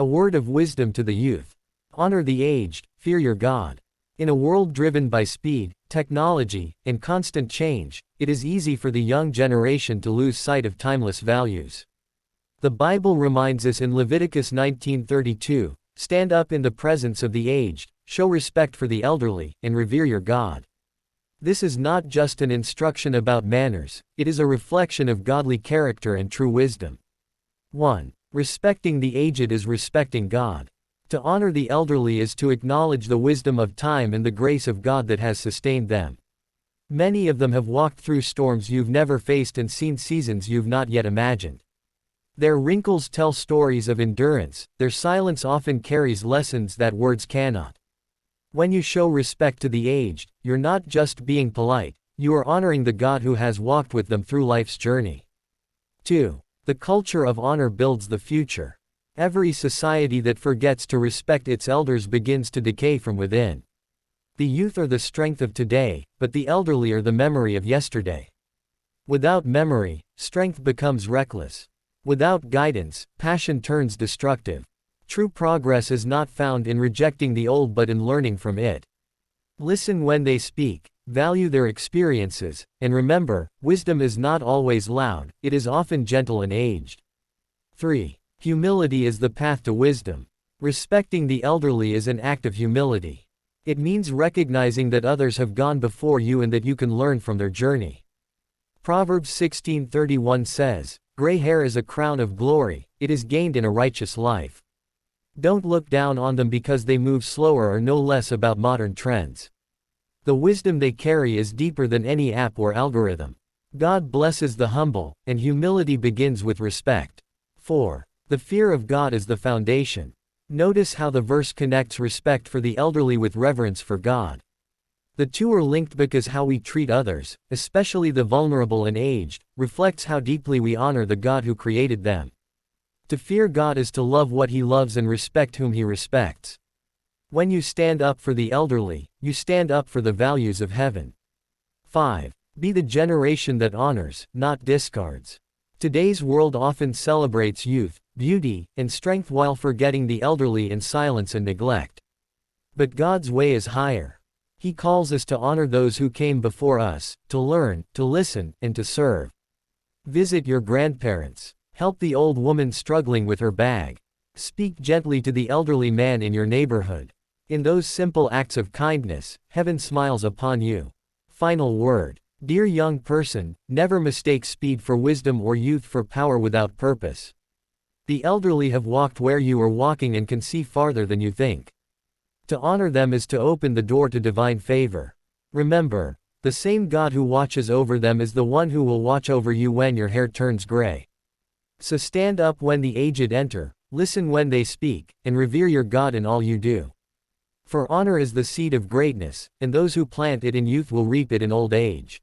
A word of wisdom to the youth. Honor the aged, fear your God. In a world driven by speed, technology, and constant change, it is easy for the young generation to lose sight of timeless values. The Bible reminds us in Leviticus 19:32, "Stand up in the presence of the aged, show respect for the elderly, and revere your God." This is not just an instruction about manners, it is a reflection of godly character and true wisdom. 1. Respecting the aged is respecting God. To honor the elderly is to acknowledge the wisdom of time and the grace of God that has sustained them. Many of them have walked through storms you've never faced and seen seasons you've not yet imagined. Their wrinkles tell stories of endurance, their silence often carries lessons that words cannot. When you show respect to the aged, you're not just being polite, you are honoring the God who has walked with them through life's journey. 2. The culture of honor builds the future. Every society that forgets to respect its elders begins to decay from within. The youth are the strength of today, but the elderly are the memory of yesterday. Without memory, strength becomes reckless. Without guidance, passion turns destructive. True progress is not found in rejecting the old but in learning from it. Listen when they speak, value their experiences, and remember, wisdom is not always loud, it is often gentle and aged. 3. Humility is the path to wisdom. Respecting the elderly is an act of humility. It means recognizing that others have gone before you and that you can learn from their journey. Proverbs 16:31 says, "Gray hair is a crown of glory, it is gained in a righteous life." Don't look down on them because they move slower or know less about modern trends. The wisdom they carry is deeper than any app or algorithm. God blesses the humble, and humility begins with respect. 4. The fear of God is the foundation. Notice how the verse connects respect for the elderly with reverence for God. The two are linked because how we treat others, especially the vulnerable and aged, reflects how deeply we honor the God who created them. To fear God is to love what He loves and respect whom He respects. When you stand up for the elderly, you stand up for the values of heaven. 5. Be the generation that honors, not discards. Today's world often celebrates youth, beauty, and strength while forgetting the elderly in silence and neglect. But God's way is higher. He calls us to honor those who came before us, to learn, to listen, and to serve. Visit your grandparents. Help the old woman struggling with her bag. Speak gently to the elderly man in your neighborhood. In those simple acts of kindness, heaven smiles upon you. Final word. Dear young person, never mistake speed for wisdom or youth for power without purpose. The elderly have walked where you are walking and can see farther than you think. To honor them is to open the door to divine favor. Remember, the same God who watches over them is the one who will watch over you when your hair turns gray. So stand up when the aged enter, listen when they speak, and revere your God in all you do. For honor is the seed of greatness, and those who plant it in youth will reap it in old age.